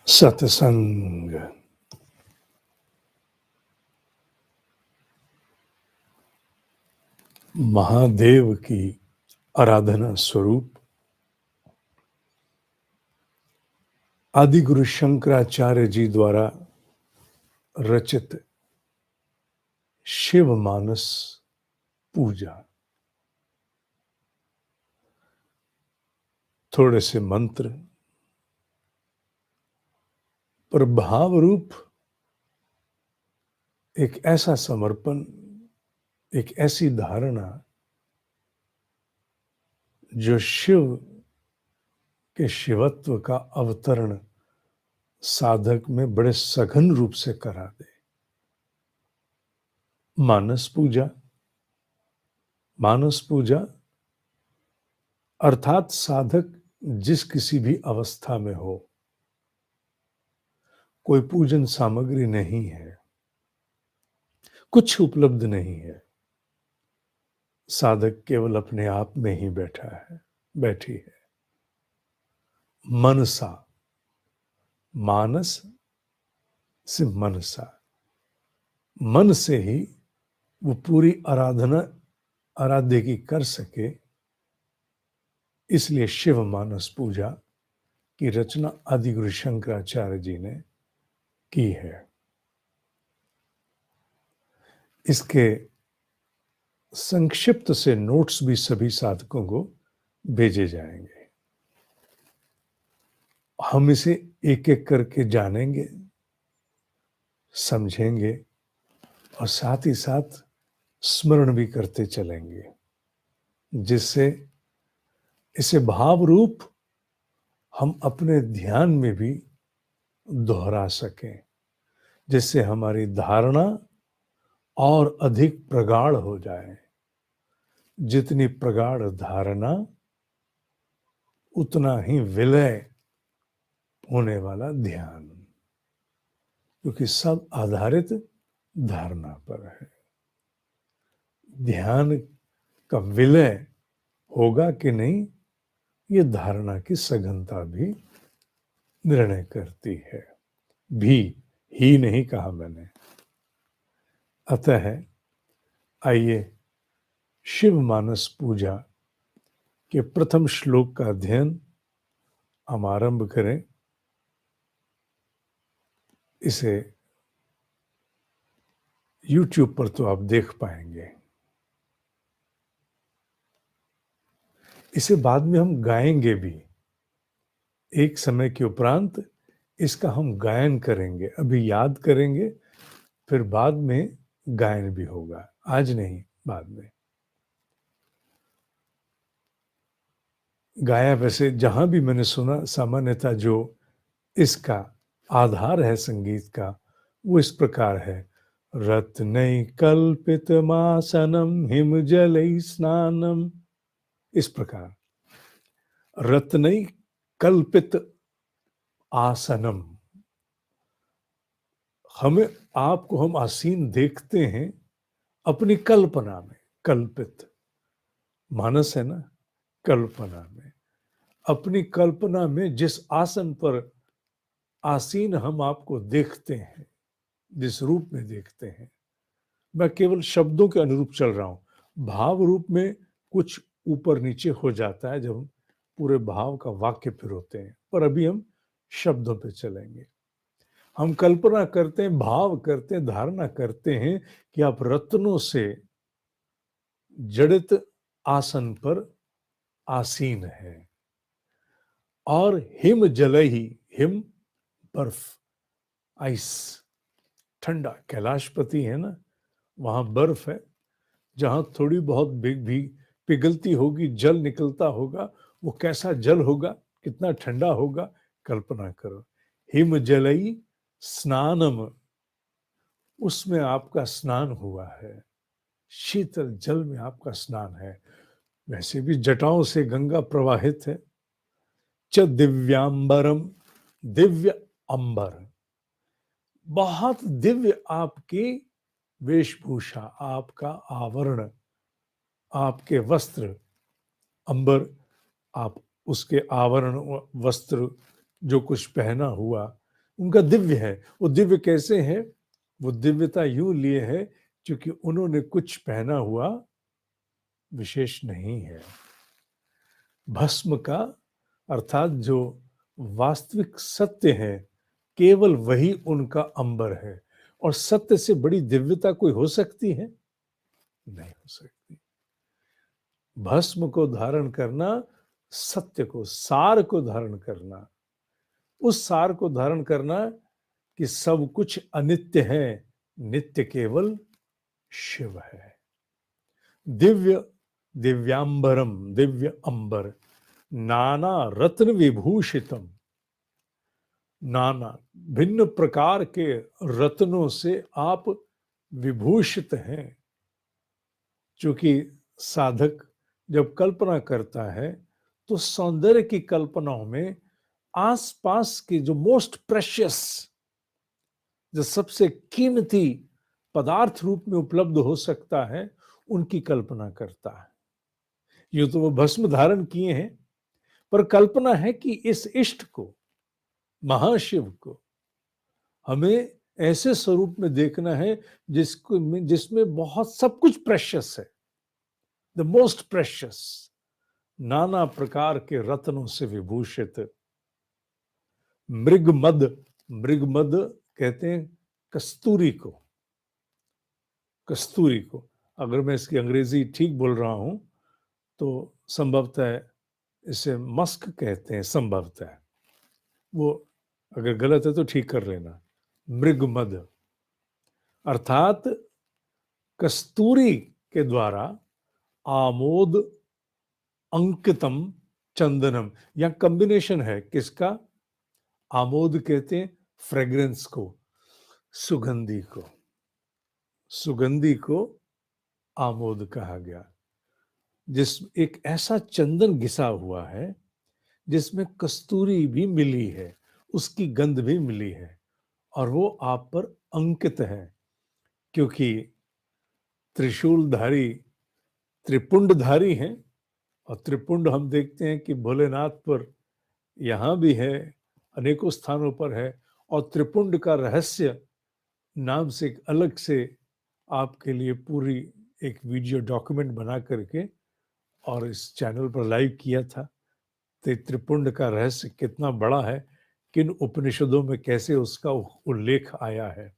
सत्संग। महादेव की आराधना स्वरूप आदि गुरु शंकराचार्य जी द्वारा रचित शिव मानस पूजा। थोड़े से मंत्र पर भाव रूप एक ऐसा समर्पण, एक ऐसी धारणा जो शिव के शिवत्व का अवतरण साधक में बड़े सघन रूप से करा दे। मानस पूजा, मानस पूजा अर्थात साधक जिस किसी भी अवस्था में हो, कोई पूजन सामग्री नहीं है, कुछ उपलब्ध नहीं है, साधक केवल अपने आप में ही बैठी है। मनसा, मानस से मनसा, मन से ही वो पूरी आराधना आराध्य की कर सके, इसलिए शिव मानस पूजा की रचना आदि गुरु शंकराचार्य जी ने की है। इसके संक्षिप्त से नोट्स भी सभी साधकों को भेजे जाएंगे। हम इसे एक एक करके जानेंगे, समझेंगे और साथ ही साथ स्मरण भी करते चलेंगे, जिससे इसे भाव रूप हम अपने ध्यान में भी दोहरा सकें, जिससे हमारी धारणा और अधिक प्रगाढ़ हो जाए। जितनी प्रगाढ़ धारणा उतना ही विलय होने वाला ध्यान, क्योंकि सब आधारित धारणा पर है। ध्यान का विलय होगा कि नहीं, ये धारणा की सघनता भी निर्णय करती है। भी ही नहीं कहा मैंने। अतः आइए शिव मानस पूजा के प्रथम श्लोक का अध्ययन हम आरंभ करें। इसे YouTube पर तो आप देख पाएंगे। इसे बाद में हम गाएंगे भी। एक समय के उपरांत इसका हम गायन करेंगे। अभी याद करेंगे, फिर बाद में गायन भी होगा। आज नहीं, बाद में। गाया वैसे जहां भी मैंने सुना, सामान्यतः जो इसका आधार है संगीत का, वो इस प्रकार है। रत्नै कल्पितमासनं हिमजलै स्नानम, इस प्रकार। रत्नै कल्पित आसनम, हमें आपको हम आसीन देखते हैं अपनी कल्पना में। कल्पित मानस है ना, कल्पना में, अपनी कल्पना में जिस आसन पर आसीन हम आपको देखते हैं, जिस रूप में देखते हैं, मैं केवल शब्दों के अनुरूप चल रहा हूं। भाव रूप में कुछ ऊपर नीचे हो जाता है जब हम पूरे भाव का वाक्य फिर होते हैं, पर अभी हम शब्दों पे चलेंगे। हम कल्पना करते हैं, भाव करते हैं, धारणा करते हैं कि आप रत्नों से जड़ित आसन पर आसीन है और हिम जलही, हिम बर्फ, आइस, ठंडा। कैलाशपति है ना, वहां बर्फ है। जहां थोड़ी बहुत भी पिघलती होगी, जल निकलता होगा, वो कैसा जल होगा, कितना ठंडा होगा, कल्पना करो। हिम जलई स्नानम, उसमें आपका स्नान हुआ है, शीतल जल में आपका स्नान है। वैसे भी जटाओं से गंगा प्रवाहित है। च दिव्यांबरम, दिव्य अंबर, बहुत दिव्य आपकी वेशभूषा, आपका आवरण, आपके वस्त्र। अंबर, आप उसके आवरण वस्त्र जो कुछ पहना हुआ, उनका दिव्य है। वो दिव्य कैसे है? वो दिव्यता यूं लिए है क्योंकि उन्होंने कुछ पहना हुआ विशेष नहीं है। भस्म का अर्थात जो वास्तविक सत्य है, केवल वही उनका अंबर है। और सत्य से बड़ी दिव्यता कोई हो सकती है? नहीं हो सकती। भस्म को धारण करना, सत्य को, सार को धारण करना, उस सार को धारण करना कि सब कुछ अनित्य है, नित्य केवल शिव है। दिव्य दिव्यांबरम, दिव्य अंबर, नाना रत्न विभूषितम, नाना भिन्न प्रकार के रत्नों से आप विभूषित हैं। चूंकि साधक जब कल्पना करता है तो सौंदर्य की कल्पनाओं में आसपास के जो मोस्ट प्रेशियस, जो सबसे कीमती पदार्थ रूप में उपलब्ध हो सकता है, उनकी कल्पना करता है। यूं तो वो भस्म धारण किए हैं, पर कल्पना है कि इस इष्ट को, महाशिव को, हमें ऐसे स्वरूप में देखना है जिसमें बहुत सब कुछ प्रेशियस है, द मोस्ट प्रेशियस, नाना प्रकार के रत्नों से विभूषित। मृगमद, मृगमद कहते हैं कस्तूरी को, कस्तूरी को। अगर मैं इसकी अंग्रेजी ठीक बोल रहा हूं तो संभवतः इसे मस्क कहते हैं, संभवतः। वो अगर गलत है तो ठीक कर लेना। मृगमद अर्थात कस्तूरी के द्वारा आमोद अंकितम चंदनम, या कॉम्बिनेशन है किसका? आमोद कहते हैं फ्रेग्रेंस को, सुगंधी को, सुगंधी को आमोद कहा गया। जिस एक ऐसा चंदन घिसा हुआ है जिसमें कस्तूरी भी मिली है, उसकी गंध भी मिली है, और वो आप पर अंकित है। क्योंकि त्रिशूलधारी त्रिपुंडधारी हैं, और त्रिपुंड हम देखते हैं कि भोलेनाथ पर यहाँ भी है, अनेकों स्थानों पर है। और त्रिपुंड का रहस्य नाम से एक अलग से आपके लिए पूरी एक वीडियो डॉक्यूमेंट बना करके और इस चैनल पर लाइव किया था। तो त्रिपुंड का रहस्य कितना बड़ा है, किन उपनिषदों में कैसे उसका उल्लेख आया है।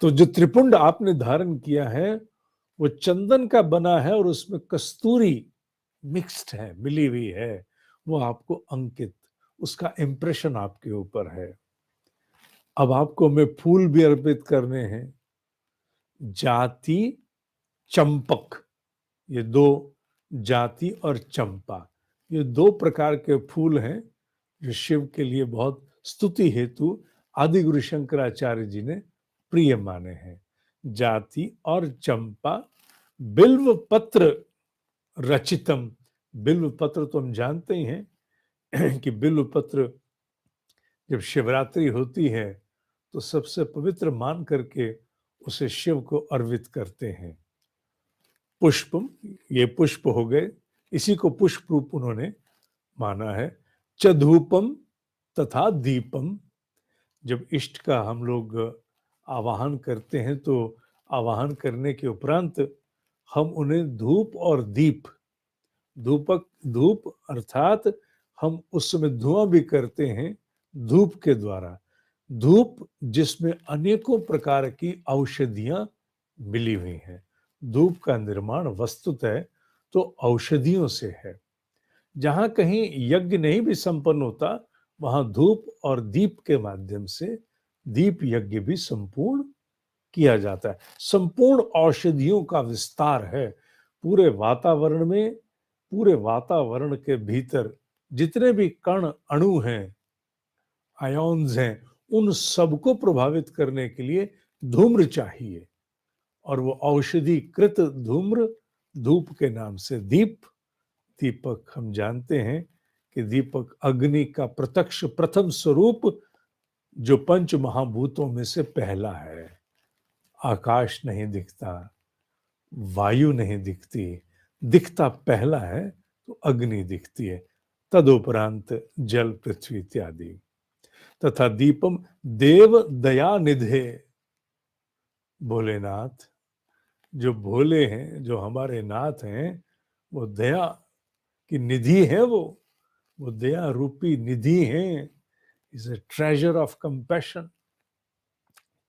तो जो त्रिपुंड आपने धारण किया है वो चंदन का बना है और उसमें कस्तूरी मिक्स्ड है, मिली हुई है। वो आपको अंकित, उसका इंप्रेशन आपके ऊपर है। अब आपको मैं फूल भी अर्पित करने हैं। जाति, चंपक, ये दो, जाति और चंपा, ये दो प्रकार के फूल हैं जो शिव के लिए बहुत स्तुति हेतु आदि गुरु शंकराचार्य जी ने प्रिय माने हैं। जाति और चंपा, बिल्व पत्र रचितम। बिल्व पत्र तो हम जानते ही हैं कि बिल्व पत्र जब शिवरात्रि होती है तो सबसे पवित्र मान करके उसे शिव को अर्पित करते हैं। पुष्पम, ये पुष्प हो गए, इसी को पुष्प रूप उन्होंने माना है। च धूपम तथा दीपम, जब इष्ट का हम लोग आवाहन करते हैं तो आवाहन करने के उपरांत हम उन्हें धूप और दीप, धूपक, धूप अर्थात हम उस समय धुआं भी करते हैं धूप के द्वारा। धूप जिसमें अनेकों प्रकार की औषधियां मिली हुई हैं। धूप का निर्माण वस्तुतः तो औषधियों से है। जहां कहीं यज्ञ नहीं भी संपन्न होता, वहां धूप और दीप के माध्यम से दीप यज्ञ भी संपूर्ण किया जाता है। संपूर्ण औषधियों का विस्तार है पूरे वातावरण में। पूरे वातावरण के भीतर जितने भी कण अणु हैं, आयोन्स हैं, उन सबको प्रभावित करने के लिए धूम्र चाहिए। और वो औषधिकृत धूम्र धूप के नाम से दीप। दीपक हम जानते हैं कि दीपक अग्नि का प्रत्यक्ष प्रथम स्वरूप जो पंच महाभूतों में से पहला है। आकाश नहीं दिखता, वायु नहीं दिखती, दिखता पहला है तो अग्नि दिखती है, तदुपरांत जल, पृथ्वी इत्यादि। तथा दीपम देव दया निधे। भोलेनाथ, जो भोले हैं, जो हमारे नाथ हैं, वो दया की निधि है। वो दया रूपी निधि है। Is a treasure of compassion,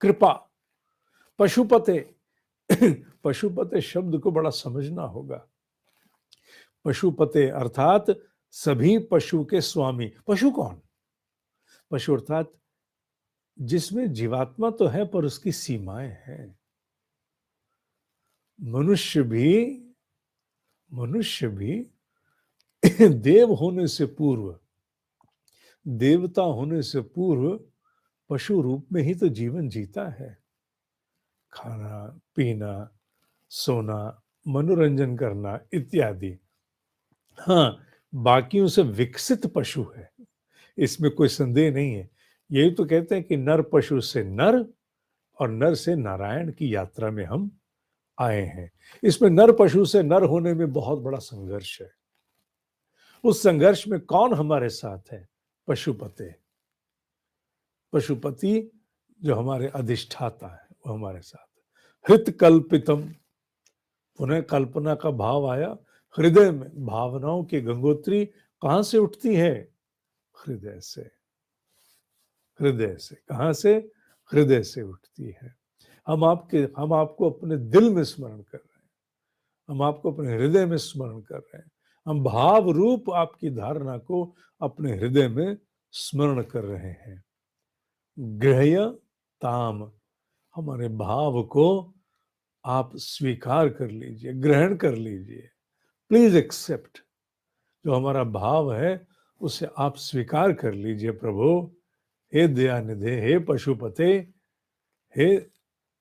कृपा। पशुपते पशुपते शब्द को बड़ा समझना होगा। पशुपते अर्थात सभी पशु के स्वामी। पशु कौन? पशु अर्थात जिसमें जीवात्मा तो है पर उसकी सीमाएं हैं। मनुष्य भी देव होने से पूर्व, देवता होने से पूर्व पशु रूप में ही तो जीवन जीता है। खाना पीना, सोना, मनोरंजन करना इत्यादि। हाँ, बाकियों से विकसित पशु है, इसमें कोई संदेह नहीं है। यही तो कहते हैं कि नर पशु से नर और नर से नारायण की यात्रा में हम आए हैं। इसमें नर पशु से नर होने में बहुत बड़ा संघर्ष है। उस संघर्ष में कौन हमारे साथ है? पशुपते। पशुपति जो हमारे अधिष्ठाता है, वो हमारे साथ है। हृत कल्पितम, पुनः कल्पना का भाव आया। हृदय में भावनाओं की गंगोत्री कहां से उठती है? हृदय से। हृदय से। कहां से? हृदय से उठती है। हम आपको अपने दिल में स्मरण कर रहे हैं, हम आपको अपने हृदय में स्मरण कर रहे हैं। हम भाव रूप आपकी धारणा को अपने हृदय में स्मरण कर रहे हैं। ग्रह्य ताम, हमारे भाव को आप स्वीकार कर लीजिए, ग्रहण कर लीजिए। Please accept. जो हमारा भाव है उसे आप स्वीकार कर लीजिए प्रभु। हे दयानिधे, हे पशुपते, हे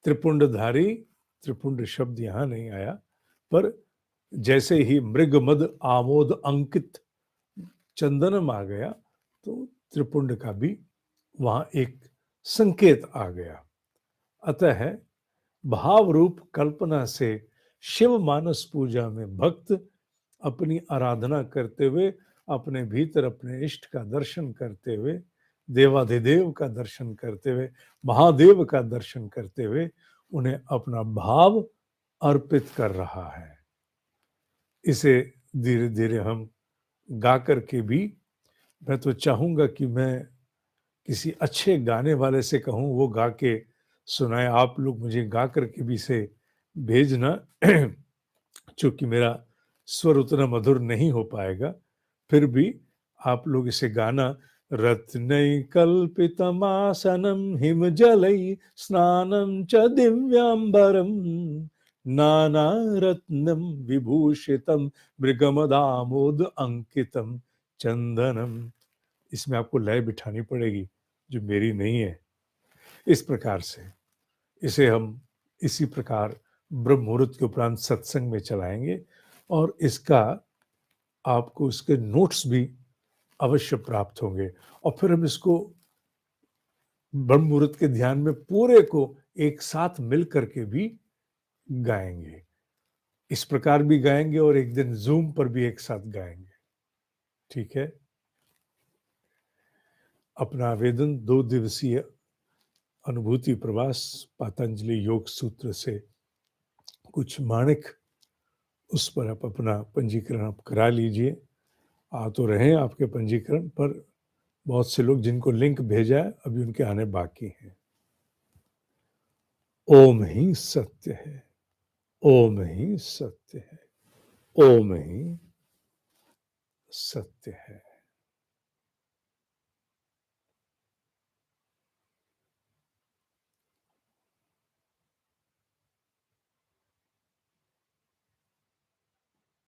त्रिपुंडधारी। त्रिपुंड शब्द यहां नहीं आया, पर जैसे ही मृग मद आमोद अंकित चंदनम आ गया तो त्रिपुंड का भी वहां एक संकेत आ गया। अतः भाव रूप कल्पना से शिव मानस पूजा में भक्त अपनी आराधना करते हुए, अपने भीतर अपने इष्ट का दर्शन करते हुए, देवाधिदेव का दर्शन करते हुए, महादेव का दर्शन करते हुए उन्हें अपना भाव अर्पित कर रहा है। इसे धीरे धीरे हम गा करके भी, मैं तो चाहूंगा कि मैं किसी अच्छे गाने वाले से कहूं वो गा के सुनाए। आप लोग मुझे गा करके भी इसे भेजना। चूंकि मेरा स्वर उतना मधुर नहीं हो पाएगा, फिर भी आप लोग इसे गाना। रत्नैकल्पितमासनं हिमजलै स्नानं च दिव्यांबरं नानारत्नं विभूषितं मृगमदामोद अंकितं चंदनम। इसमें आपको लय बिठानी पड़ेगी जो मेरी नहीं है। इस प्रकार से इसे हम इसी प्रकार ब्रह्म मुहूर्त के उपरांत सत्संग में चलाएंगे और इसका आपको इसके नोट्स भी अवश्य प्राप्त होंगे। और फिर हम इसको ब्रह्म मुहूर्त के ध्यान में पूरे को एक साथ मिल करके भी गाएंगे। इस प्रकार भी गाएंगे और एक दिन जूम पर भी एक साथ गाएंगे। ठीक है? अपना आवेदन 2 दिवसीय अनुभूति प्रवास पतंजलि योग सूत्र से कुछ माणिक, उस पर आप अपना पंजीकरण आप करा लीजिए। आ तो रहे आपके पंजीकरण, पर बहुत से लोग जिनको लिंक भेजा है अभी उनके आने बाकी हैं। ओम ही सत्य है, ओम ही सत्य है, ओम ही सत्य है।